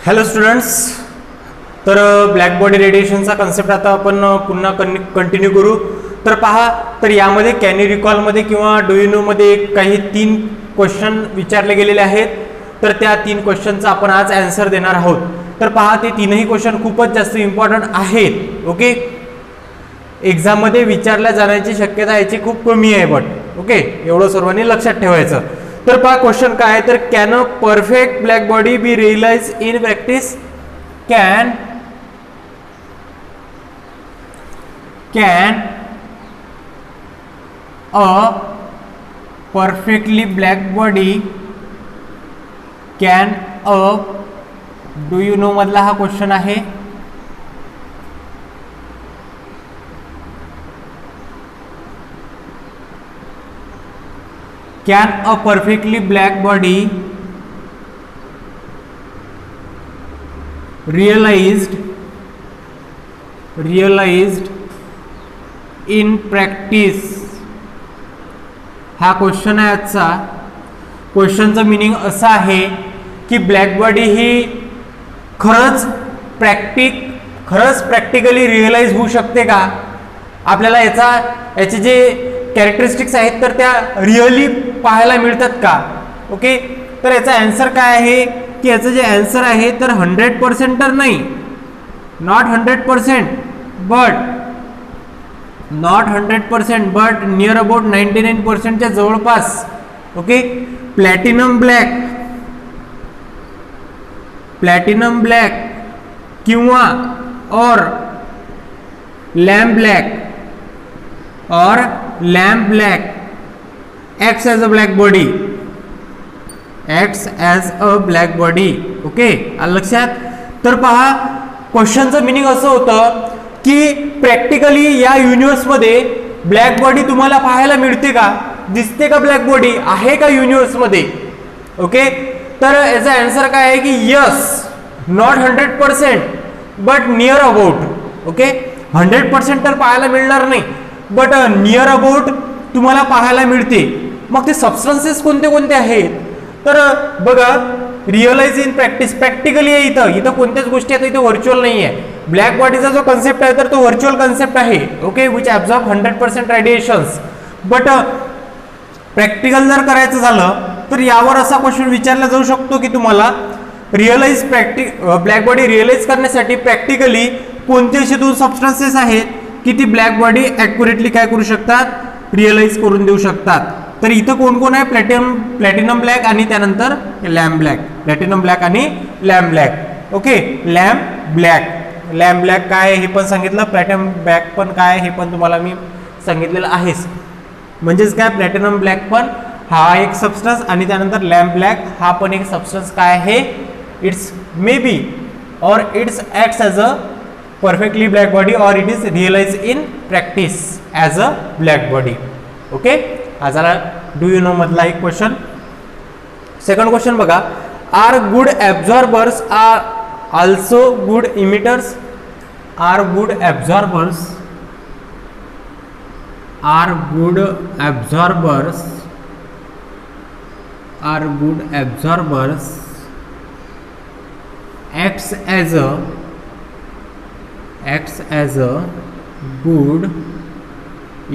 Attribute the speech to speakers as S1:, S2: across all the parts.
S1: Hello students, तर black body रेडिएशनचा concept आता आपण पुन्हा कंटिन्यू करू. तर पहा, तर यामध्ये कॅन यू रिकॉलमध्ये किंवा डू यू नोमध्ये काही 3 क्वेश्चन विचारले गेलेले आहेत. तर त्या 3 क्वेश्चनचा आपण आज आन्सर देणार आहोत. तर पहा, ते 3ही क्वेश्चन खूपच जास्त इम्पॉर्टंट आहेत. ओके, एक्झाममध्ये विचारल्या जाण्याची शक्यता याची खूप कमी आहे, बट ओके एवढं सर्वांनी लक्षात ठेवायचं. तर पहा क्वेश्चन काय आहे, तर can a perfect black body be realised in practice? Can a perfectly black body can a do you know मधला हा क्वेश्चन आहे. Can a perfectly black body realized in practice? हा क्वेश्चन आहे आजचा. क्वेश्चनचं मिनिंग असं आहे की ब्लॅक बॉडी ही खरंच प्रॅक्टिकली रिअलाइज होऊ शकते का? आपल्याला याचे जे कॅरेक्टरिस्टिक्स आहेत तर त्या रिअली पाहायला मिळतात का? ओके, तर याचा आन्सर काय आहे की याचं जे आन्सर आहे तर 100% तर नाही, नॉट 100%, बट नियर अबाउट 99%च्या जवळपास. ओके, प्लॅटिनम ब्लॅक किंवा और lamp black acts as a black body. Okay, लक्षात. तर पहा, क्वेश्चनचं मिनिंग असं होतं की प्रॅक्टिकली या युनिव्हर्समध्ये ब्लॅक बॉडी तुम्हाला पाहायला मिळते का? दिसते का? ब्लॅक बॉडी आहे का युनिव्हर्समध्ये? ओके, तर याचा आन्सर काय आहे की yes, not 100% but near about. Okay, 100% तर पाहायला मिळणार नाही, बट नियर अबाउट तुम्हाला पाहायला मिळते. मग ते सबस्टन्सेस कोणते कोणते आहेत? तर बघा, रिअलाइज इन प्रॅक्टिस प्रॅक्टिकली आहे. इथं कोणत्याच गोष्टी आहेत, इथं व्हर्च्युअल नाही आहे. ब्लॅक बॉडीचा जो कन्सेप्ट आहे तर तो व्हर्च्युअल कन्सेप्ट आहे. Okay, which absorb 100% radiations. But practical जर करायचं झालं तर यावर असा क्वेश्चन विचारला जाऊ शकतो की तुम्हाला ब्लॅक बॉडी रिअलाइज करण्यासाठी प्रॅक्टिकली कोणते असे 2 सबस्टन्सेस आहेत की ती ब्लॅक बॉडी ॲक्युरेटली काय करू शकतात? रिअलाइज करून देऊ शकतात. तर इथं कोण कोण आहे? प्लॅटिनम ब्लॅक आणि त्यानंतर लॅम्प ब्लॅक. प्लॅटिनम ब्लॅक आणि lamp black. Okay, lamp black काय आहे हे पण सांगितलं, प्लॅटिनम ब्लॅक पण काय आहे हे पण तुम्हाला मी सांगितलेलं आहेच. म्हणजेच काय, प्लॅटिनम ब्लॅक पण हा एक सबस्टन्स आणि त्यानंतर लॅम्प ब्लॅक हा पण एक सबस्टन्स काय आहे? इट्स मे बी और it's acts as a perfectly black body or it is realized in practice as a black body. Okay, हा झाला डू यू नो मधला एक क्वेश्चन. सेकंड क्वेश्चन बघा, are good absorbers are also good emitters? Are good absorbers acts as a good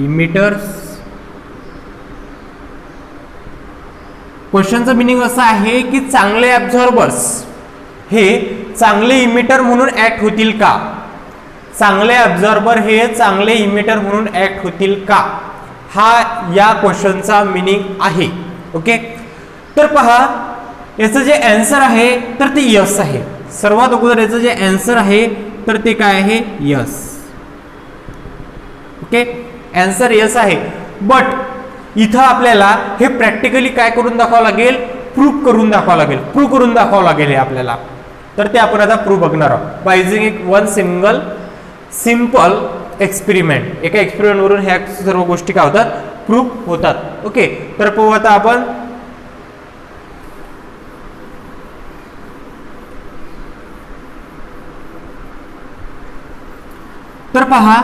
S1: emitters? क्वेश्चनचं meaning असं आहे की चांगले ॲब्झॉर्बर्स हे चांगले इमिटर म्हणून ऍक्ट होतील का? चांगले ॲब्झॉर्बर हे चांगले इमिटर म्हणून ऍक्ट होतील का? हा या क्वेश्चनचा मिनिंग आहे. ओके, तर पहा, याचं जे आन्सर आहे तर ते यस आहे. सर्वात अगोदर याचं जे आन्सर आहे तर ते काय आहे? यस. ओके, आन्सर यस आहे. बट इथं आपल्याला हे प्रॅक्टिकली काय करून दाखवावं लागेल? प्रूव्ह करून दाखवावं लागेल हे आपल्याला. तर ते आपण आता प्रूव्ह बघणार आहोत by using one simple experiment. एका एक्सपेरिमेंटवरून ह्या सर्व गोष्टी काय होतात? प्रूव्ह होतात. ओके, तर पाहू आता आपण. तर पहा,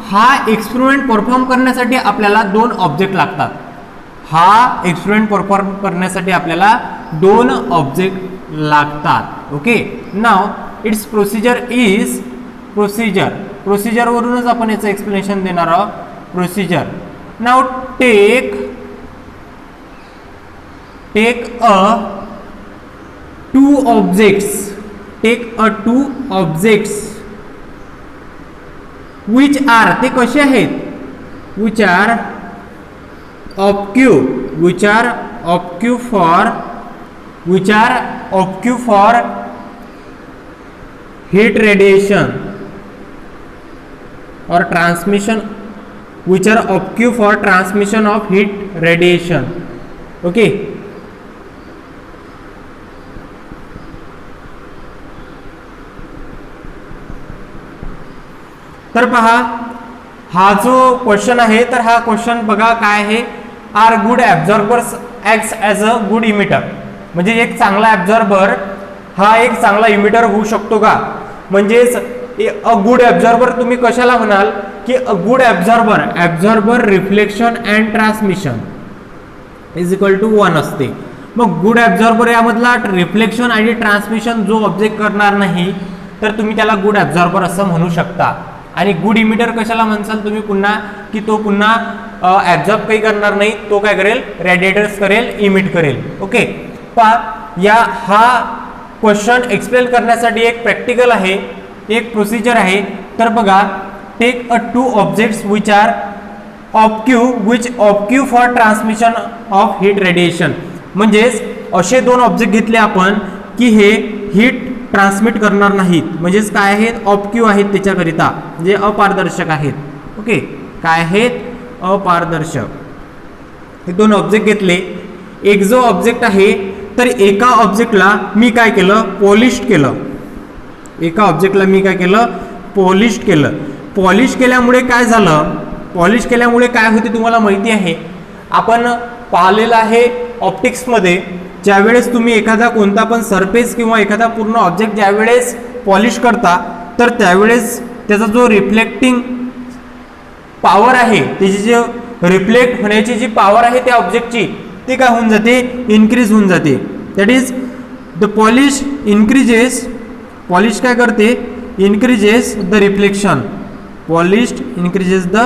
S1: हा एक्सपेरिमेंट परफॉर्म करण्यासाठी आपल्याला 2 ऑब्जेक्ट लागतात. हा एक्सपेरिमेंट परफॉर्म करण्यासाठी आपल्याला 2 ऑब्जेक्ट लागतात. ओके, नाव इट्स प्रोसिजर इज प्रोसिजर वरूनच आपण याचं एक्सप्लेनेशन देणार आहोत. प्रोसिजर नाव take a two objects which are, ते कसे आहेत, which are opaque for heat radiation or transmission, which are obtuse for transmission of heat radiation. Okay, तर पहा हा जो क्वेश्चन आहे, तर हा क्वेश्चन बघा काय आहे, are good absorbers acts as a good emitter. म्हणजे एक चांगला ॲब्झॉर्बर हा एक चांगला इमिटर होऊ शकतो का. म्हणजेच अ गुड ॲब्झॉर्बर तुम्ही कशाला म्हणाल की a good absorber reflection and transmission is equal to 1 असते. मग गुड ॲब्झॉर्बर यामधला रिफ्लेक्शन आणि ट्रान्समिशन जो ऑब्जेक्ट करणार नाही, तर तुम्ही त्याला गुड ॲब्झॉर्बर असं म्हणू शकता. आणि गुड इमिटर कशाला म्हणसाल तुम्ही पुन्हा की तो पुन्हा ॲब्झॉर्ब काही करणार नाही, तो काय करेल, रेडिएटर्स करेल, इमिट करेल. ओके, पहा हा क्वेश्चन एक्सप्लेन करण्यासाठी एक प्रॅक्टिकल आहे, एक प्रोसिजर आहे. तर बघा, take a two objects which are opaque for transmission of heat radiation. म्हणजेच असे दोन ऑब्जेक्ट घेतले आपण की हे हीट ट्रान्समिट करणार नाहीत. म्हणजेच काय आहेत, ऑब्क्यू आहेत त्याच्याकरिता, जे अपारदर्शक आहेत. ओके, काय आहेत, अपारदर्शक. हे दोन ऑब्जेक्ट घेतले. एक जो ऑब्जेक्ट आहे, तर एका ऑब्जेक्टला मी काय केलं, पॉलिश केलं. एका ऑब्जेक्टला मी काय केलं, पॉलिश केलं. पॉलिश केल्यामुळे काय झालं, पॉलिश केल्यामुळे काय होते तुम्हाला माहिती आहे. आपण पाहिलेलं आहे ऑप्टिक्समध्ये, ज्यावेळेस तुम्ही एखादा कोणता पण सरफेस किंवा एखादा पूर्ण ऑब्जेक्ट ज्यावेळेस पॉलिश करता, तर त्यावेळेस त्याचा जो रिफ्लेक्टिंग पॉवर आहे, त्याची जी रिफ्लेक्ट होण्याची जी पॉवर आहे त्या ऑब्जेक्टची, ते काय होऊन जाते, इन्क्रीज होऊन जाते. That is the polish increases, polish काय करते, increases the reflection, polished increases the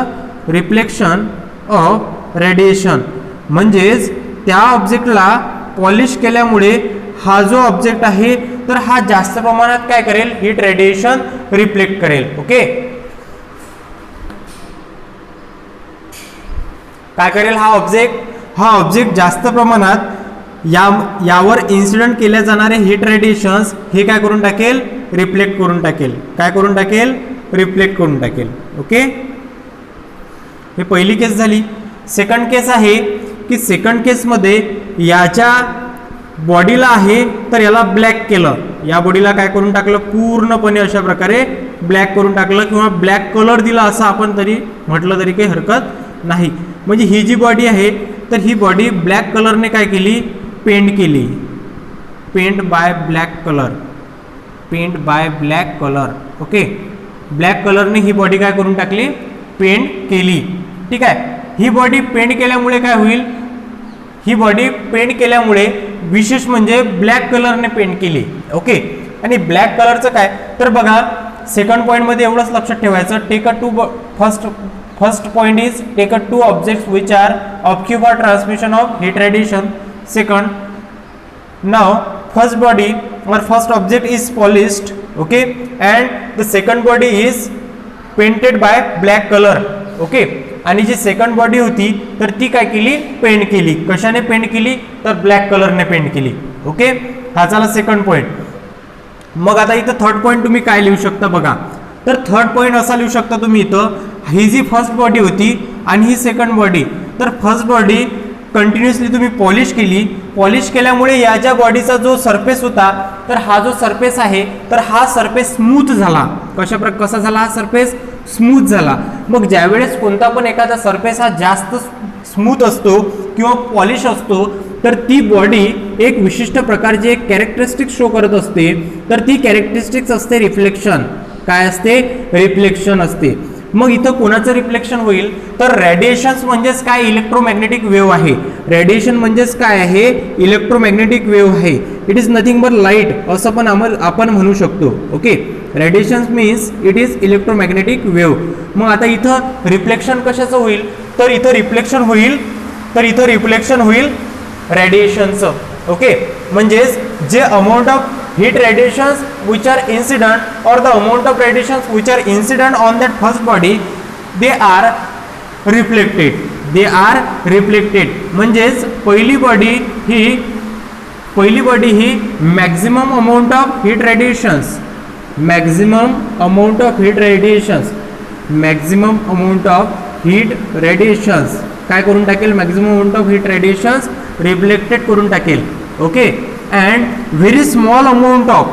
S1: reflection of radiation. म्हणजेच त्या ऑब्जेक्टला पॉलिश केल्यामुळे हा जो ऑब्जेक्ट आहे, तर हा जास्त प्रमाणात काय करेल, हीट रेडिएशन रिफ्लेक्ट करेल. ओके, काय करेल हा ऑब्जेक्ट जास्त प्रमाणात यावर इन्सिडेंट केल्या जाणारे हीट रेडिएशन्स हे काय करून टाकेल, रिफ्लेक्ट करून टाकेल. काय करून टाकेल, रिफ्लेक्ट करून टाकेल. ओके, हे पहिली केस झाली. सेकंड केस आहे की सेकंड केसमध्ये याच्या बॉडीला आहे, तर याला ब्लॅक केलं. या बॉडीला काय करून टाकलं, पूर्णपणे अशा प्रकारे ब्लॅक करून टाकलं, किंवा ब्लॅक कलर दिला असं आपण तरी म्हटलं तरी काही हरकत नाही. म्हणजे ही जी बॉडी आहे, तर ही बॉडी ब्लॅक कलरने काय केली, पेंट केली. Paint by black colour. Okay, black कलरने ही बॉडी काय करून टाकली, पेंट केली. ठीक आहे, ही बॉडी पेंट केल्यामुळे काय होईल, ही बॉडी पेंट केल्यामुळे विशेष म्हणजे ब्लॅक कलरने पेंट केली. ओके, आणि ब्लॅक कलरचं काय, तर बघा सेकंड पॉईंटमध्ये एवढंच लक्षात ठेवायचं. Take a two first point is take a two objects which are obtuse for transmission of heat radiation. Second, now first body or first object is polished, okay, and the second body is painted by black color. Okay, आणि जी second body होती, तर ती काय केली, paint केली. कशाने paint केली, तर ब्लॅक कलरने पेंट केली. ओके, हा झाला सेकंड पॉईंट. मग आता इथं थर्ड पॉईंट तुम्ही काय लिहू शकता बघा. तर थर्ड पॉईंट असा लिहू शकता तुम्ही इथं, ही जी फर्स्ट बॉडी होती आणि ही सेकंड बॉडी, तर फर्स्ट बॉडी कंटिन्युअसली तुम्ही पॉलिश केली. पॉलिश केल्यामुळे या ज्या बॉडीचा जो सरफेस होता, तर हा जो सरफेस आहे, तर हा सरफेस स्मूथ झाला. कसा झाला, हा सरफेस स्मूथ झाला. मग ज्यावेळेस कोणता पण एखादा सरफेस हा जास्त स्मूथ असतो किंवा पॉलिश असतो, तर ती बॉडी एक विशिष्ट प्रकारची एक कॅरेक्टरिस्टिक शो करत असते. तर ती कॅरेक्टरिस्टिक्स असते रिफ्लेक्शन. काय असते, रिफ्लेक्शन असते. मग इथं कोणाचं रिफ्लेक्शन होईल तर रेडिएशन्स म्हणजेच काय इलेक्ट्रोमॅग्नेटिक वेव्ह आहे. रेडिएशन म्हणजेच काय आहे इलेक्ट्रोमॅग्नेटिक वेव्ह आहे. It is nothing but light असं पण आपण म्हणू शकतो. Okay radiations means it is electromagnetic wave. मग आता इथं रिफ्लेक्शन कशाचं होईल तर इथं रिफ्लेक्शन होईल रेडिएशनचं. ओके म्हणजेच जे amount of heat radiations which are incident or the amount of radiations which are incident on that first body they are reflected म्हणजेच पहिली body he maximum amount of heat radiations काय करून टाकेल maximum amount of heat radiations reflected करून टाकेल. Okay and very small amount of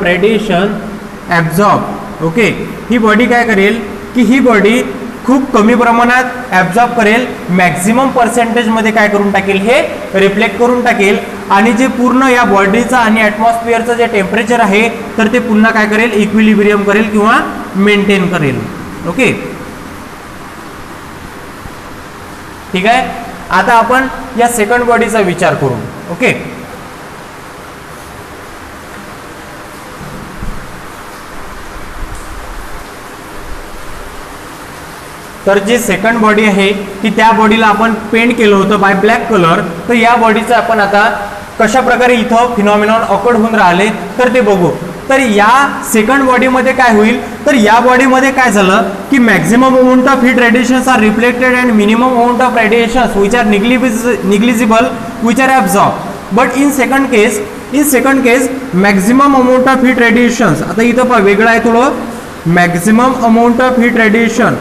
S1: radiation absorb. Okay he body काय करेल की ही बॉडी खूप कमी प्रमाणात ॲब्झॉर्ब करेल, मॅक्झिमम पर्सेंटेज मध्ये काय करून टाकेल हे रिफ्लेक्ट करून टाकेल आणि जे पूर्ण या बॉडीचा आणि ॲटमॉस्फिअरचं जे टेम्परेचर आहे तर ते पुन्हा काय करेल इक्विलिब्रियम करेल किंवा मेंटेन करेल. ओके ठीक आहे. आता आपण या सेकंड बॉडीचा विचार करू. ओके तर जे सेकंड बॉडी आहे की त्या बॉडीला आपण पेंट केलं होतं बाय ब्लॅक कलर. तर या बॉडीचं आपण आता कशा प्रकारे इथं फिनॉमिनॉन ऑकर्ड होऊन राहिले तर ते बघू. तर या सेकंड बॉडीमध्ये काय होईल तर या बॉडीमध्ये काय झालं की maximum amount of heat radiations are reflected and minimum amount of radiations which are negligible which are absorb. But in second case maximum amount of heat radiations आता इथं पहा वेगळं आहे थोडं. Maximum amount of heat radiation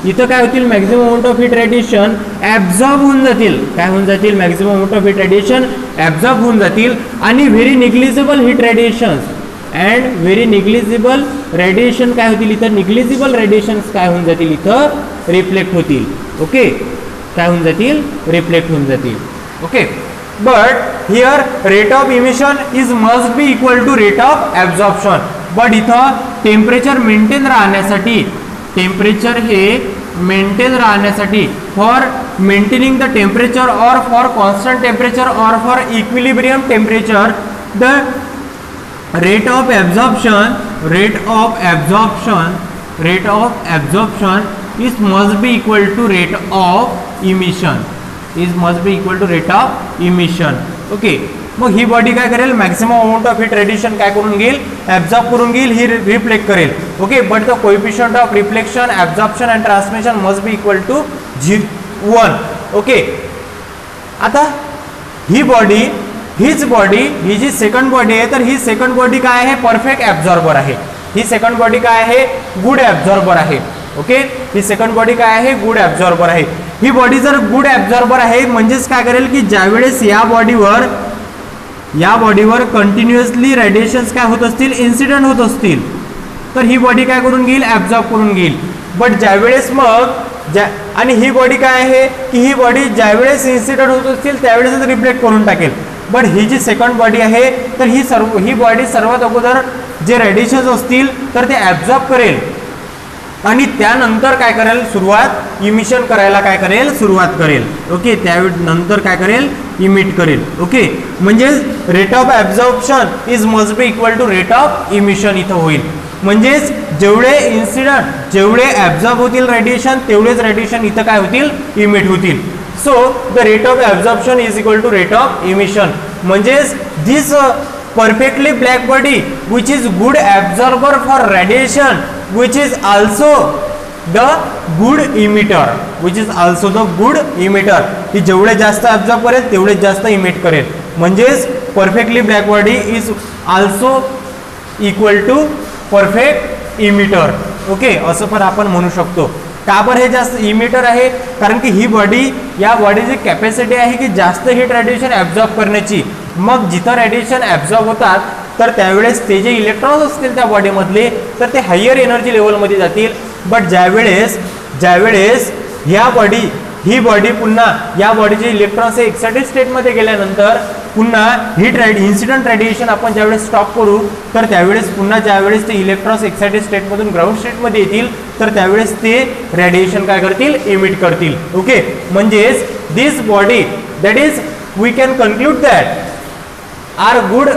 S1: इथं काय होतील maximum amount of heat radiation absorb होऊन जातील. काय होऊन जातील maximum amount of heat radiation absorb होऊन जातील आणि व्हेरी निग्लिजिबल हीट रेडिएशन्स काय होतील इथं निग्लिजिबल रेडिएशन्स काय होऊन जातील इथं रिफ्लेक्ट होतील. ओके काय होऊन जातील रिफ्लेक्ट होऊन जातील. Okay but here rate of emission is must be equal to rate of absorption. but इथं टेम्परेचर मेंटेन राहण्यासाठी फॉर मेंटेनिंग द टेम्परेचर और फॉर कॉन्स्टंट टेम्परेचर और for equilibrium temperature the rate of absorption is must be equal to rate of emission. Okay मग ही body काय करेल maximum amount of heat radiation काय करून घेईल ॲब्झॉर्ब करून घेईल, ही रिफ्लेक्ट करेल. Okay but the coefficient of reflection absorption and transmission must be equal to 1. Okay आता ही जी सेकंड बॉडी आहे तर ही सेकंड बॉडी काय आहे परफेक्ट ॲब्झॉर्बर आहे. ही सेकंड बॉडी काय आहे गुड ॲब्झॉर्बर आहे. ओके ही सेकंड बॉडी काय आहे गुड ॲब्झॉर्बर आहे. ही बॉडी जर गुड ॲब्झॉर्बर आहे म्हणजेच काय करेल की ज्यावेळेस या बॉडीवर कंटिन्युअसली रेडिएशन्स काय होत असतील इन्सिडेंट होत असतील तर ही बॉडी काय करून घेईल ॲब्झॉर्ब करून घेईल. बट ज्यावेळेस आणि ही बॉडी काय आहे की ही बॉडी ज्यावेळेस इन्सिडेंट होत असतील त्यावेळेसच रिफ्लेक्ट करून टाकेल. बट ही जी सेकंड बॉडी आहे तर ही बॉडी सर्वात अगोदर जे रेडिएशन्स असतील तर ते ॲब्झॉर्ब करेल आणि त्यानंतर काय करेल सुरुवात इमिशन करायला काय करेल सुरुवात करेल. ओके त्यानंतर काय करेल इमिट करेल. ओके म्हणजे rate of absorption is must be equal to rate of emission इथं होईल. म्हणजेच जेवढे ॲब्झॉर्ब होतील रेडिएशन तेवढेच रेडिएशन इथं काय होतील इमिट होतील. So the rate of absorption is equal to rate of emission. म्हणजेच this perfectly black body which is good absorber for radiation which is also the good emitter ती जेवढे जास्त ॲब्झॉर्ब करेल तेवढे जास्त इमिट करेल. म्हणजेच perfectly black body is also equal to perfect emitter. Okay असं पण आपण म्हणू शकतो. का बरं हे जास्त इमिटर आहे कारण की ही बॉडी या बॉडीची कॅपॅसिटी आहे की जास्त हीट रेडिएशन ॲब्झॉर्ब करण्याची. मग जिथं रेडिएशन ॲब्झॉर्ब होतात तर त्यावेळेस ते जे इलेक्ट्रॉन्स असतील त्या बॉडीमधले तर ते हायर एनर्जी लेवलमध्ये जातील. बट ज्यावेळेस ही बॉडी पुन्हा या बॉडीचे इलेक्ट्रॉन्स हे एक्साइटेड स्टेटमध्ये गेल्यानंतर पुन्हा इन्सिडेंट रेडिएशन आपण ज्यावेळेस स्टॉप करू तर त्यावेळेस पुन्हा ज्यावेळेस ते इलेक्ट्रॉन्स एक्साइटेड स्टेटमधून ग्राउंड स्टेटमध्ये येतील तर त्यावेळेस ते रेडिएशन काय करतील, इमिट करतील. ओके, म्हणजेच this body that is we can conclude that are good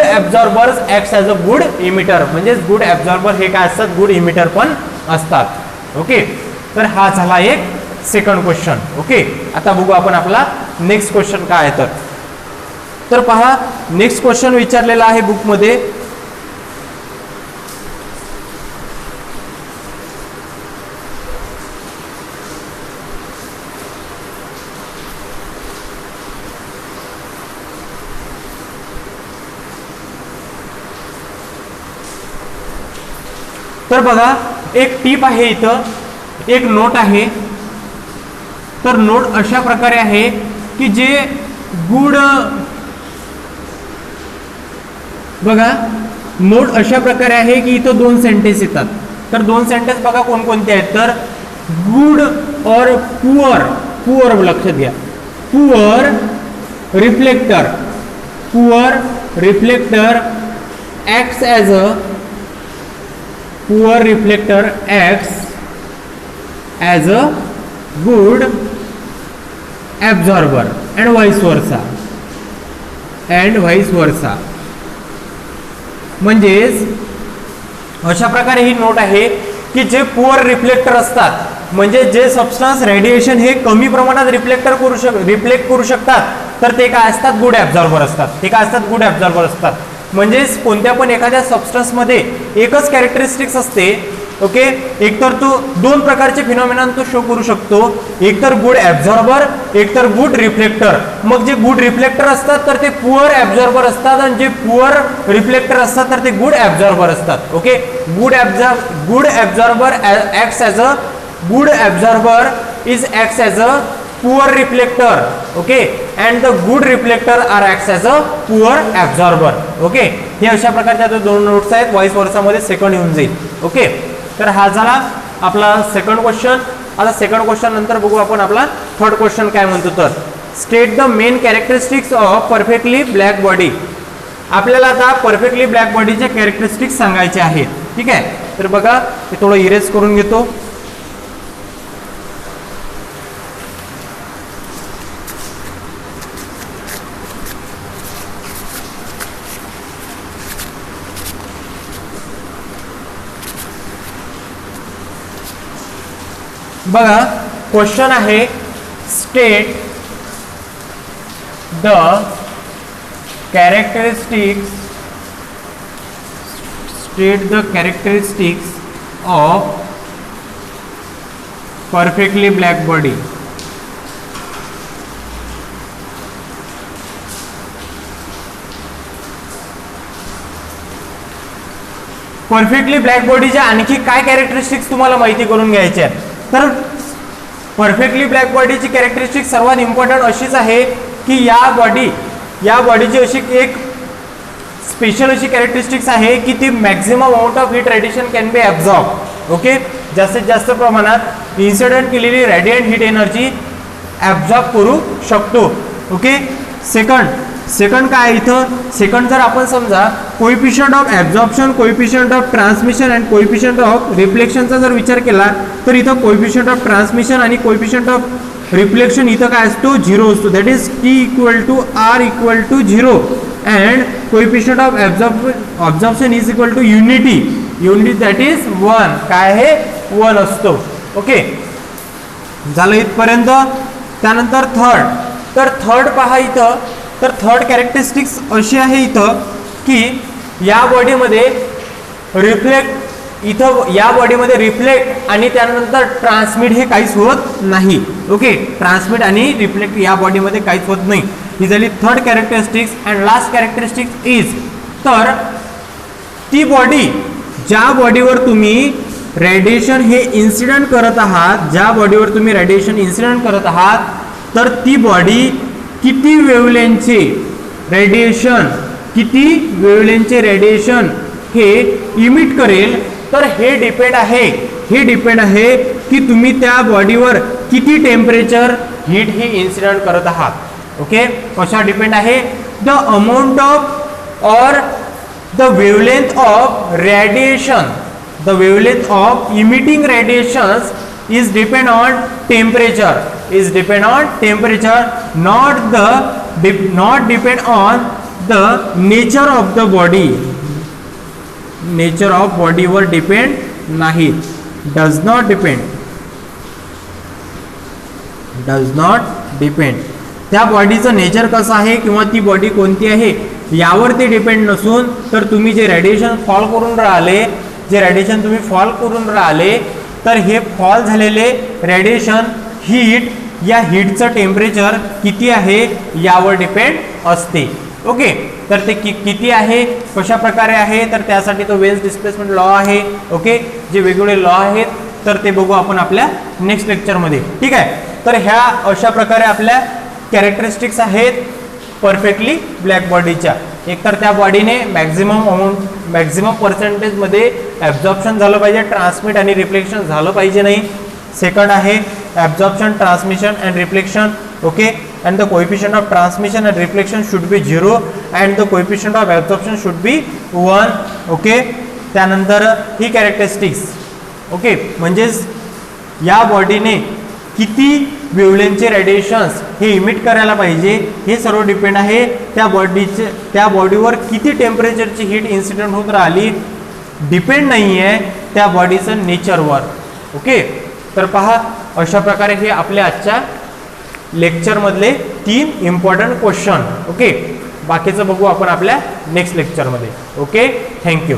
S1: absorbers acts as a good emitter. म्हणजेच गुड ॲब्झॉर्बर हे काय असतात, गुड इमिटर पण असतात. ओके, तर हा झाला एक सेकंड क्वेश्चन. ओके, आता बघू आपण आपला नेक्स्ट क्वेश्चन काय आहे. तर पहा, नेक्स्ट क्वेश्चन विचारलेला आहे बुकमध्ये. तर बघा, एक टिप आहे इथं, एक नोट आहे. तर नोट अशा प्रकारे आहे की जे बघा, नोट अशा प्रकारे आहे की इथं दोन सेंटेन्स येतात. तर दोन सेंटेन्स बघा कोणकोणते आहेत. तर गुड और पुअर लक्षात घ्या. Poor reflector acts as a good absorber and vice versa. म्हणजेच अशा प्रकारे ही नोट आहे की जे पुअर रिफ्लेक्टर असतात म्हणजे जे सबस्टन्स रेडिएशन हे कमी प्रमाणात रिफ्लेक्ट करू शकतात तर ते काय असतात, गुड ॲब्झॉर्बर असतात. म्हणजेच कोणत्या पण एखाद्या सबस्टन्समध्ये एकच कॅरेक्टरिस्टिक्स असते. ओके, एक तर तो दोन प्रकारचे फिनॉमिना तो शो करू शकतो, एक तर गुड ॲब्झॉर्बर, एक तर गुड रिफ्लेक्टर. मग जे गुड रिफ्लेक्टर असतात तर ते पुअर ॲब्झॉर्बर असतात आणि जे पुअर रिफ्लेक्टर असतात तर ते गुड ॲब्झॉर्बर असतात. Okay, good absorber acts as a good absorber acts as a poor reflector. Okay, and the good reflector acts as a poor absorber. Okay, हे अशा प्रकारच्या दोन नोट्स आहेत. व्हाईस वर्सा मध्ये सेकंड येऊन जाईल. ओके, तर हा झाला आपला सेकंड क्वेश्चन. आता सेकंड क्वेश्चन नंतर बघू आपण आपला थर्ड क्वेश्चन काय म्हणतो. तर state the main characteristics of perfectly black body. आपल्याला आता परफेक्टली ब्लॅक बॉडीचे कॅरेक्टरिस्टिक्स सांगायचे आहेत. ठीक आहे, तर बघा हे थोडं इरेज करून घेतो. बघा, क्वेश्चन आहे state the characteristics of perfectly black body. Perfectly black बॉडीच्या आणखी काय कॅरेक्टरिस्टिक्स तुम्हाला माहिती करून घ्यायचे आहेत. तर परफेक्टली ब्लॅक बॉडीची कॅरेक्टरिस्टिक सर्वात इम्पॉर्टंट अशीच आहे की या बॉडीची अशी एक स्पेशल अशी कॅरेक्टरिस्टिक्स आहे की ती maximum amount of heat radiation can be absorb. Okay, जास्तीत जास्त प्रमाणात इन्सिडेंट केलेली रेडिएंट हीट एनर्जी ॲब्झॉर्ब करू शकतो. ओके, सेकंड काय इथं, सेकंड जर आपण समजा coefficient of absorption, coefficient of transmission and coefficient of रिफ्लेक्शनचा जर विचार केला तर इथं कोएफिशियंट ऑफ ट्रान्समिशन आणि कोएफिशियंट ऑफ रिफ्लेक्शन इथं काय असतो, 0 असतो. That is T=R=0 and coefficient of absorption is equal to unity that is 1. काय आहे, 1 असतो. ओके, झालं इथपर्यंत. त्यानंतर थर्ड पहा इथं. तर थर्ड कॅरेक्टरिस्टिक्स अशी आहे इथं की या बॉडीमध्ये रिफ्लेक्ट आणि त्यानंतर ट्रान्समिट हे काहीच होत नाही. ओके, ट्रान्समिट आणि रिफ्लेक्ट या बॉडीमध्ये काहीच होत नाही. ही झाली third characteristics. And last characteristics is, तर ती बॉडी ज्या बॉडीवर तुम्ही रेडिएशन हे इन्सिडेंट करत आहात, तर ती बॉडी किती वेव्हलेंथचे रेडिएशन किती वेव्हलेंथचे रेडिएशन हे इमिट करेल, तर हे डिपेंड आहे की तुम्ही त्या बॉडीवर किती टेम्परेचर हीट ही इन्सिडेंट करत आहात. ओके, कशा डिपेंड आहे? द अमाऊंट ऑफ और the wavelength of radiation, the wavelength of emitting radiations is depend on temperature, not depend on the nature of the body. Nature of body वर depend नाही, does not depend. त्या बॉडीचं nature कसं आहे किंवा ती body कोणती आहे यावर ते डिपेंड नसून, तर तुम्ही जे रेडिएशन फॉल करून राहिले तर हे फॉल झालेले रेडिएशन हीट, या हीटचं टेम्परेचर किती आहे यावर डिपेंड असते. ओके, तर ते किती आहे, कशा प्रकारे आहे, तर त्यासाठी तो वेल्स डिस्प्लेसमेंट लॉ आहे. ओके, जे वेगवेगळे लॉ आहेत तर ते बघू आपण आपल्या नेक्स्ट लेक्चरमध्ये. ठीक आहे, तर ह्या अशा प्रकारे आपल्या कॅरेक्टरिस्टिक्स आहेत परफेक्टली ब्लॅक बॉडीच्या. एकतर त्या बॉडीने मॅक्झिमम पर्सेंटेजमध्ये ॲब्झॉर्प्शन झालं पाहिजे, ट्रान्समिट आणि रिफ्लेक्शन झालं पाहिजे नाही. सेकंड आहे absorption, transmission and reflection. Okay, and the coefficient of transmission and reflection should be 0 and the coefficient of absorption should be 1. Okay, त्यानंतर ही कॅरेक्टरिस्टिक्स. ओके, म्हणजेच या बॉडीने किती वेव्हलेंथचे रेडिएशन्स हे इमिट करायला पाहिजे हे सर्व डिपेंड आहे त्या बॉडीवर किती टेम्परेचरची हीट इन्सिडेंट होत राहिली, डिपेंड नाही आहे त्या बॉडीचं नेचरवर. ओके, तर पहा अशा प्रकारे हे आपल्या आजच्या लेक्चरमधले 3 इम्पॉर्टंट क्वेश्चन. ओके, बाकीचं बघू आपण आपल्या नेक्स्ट लेक्चरमध्ये. Okay, thank you.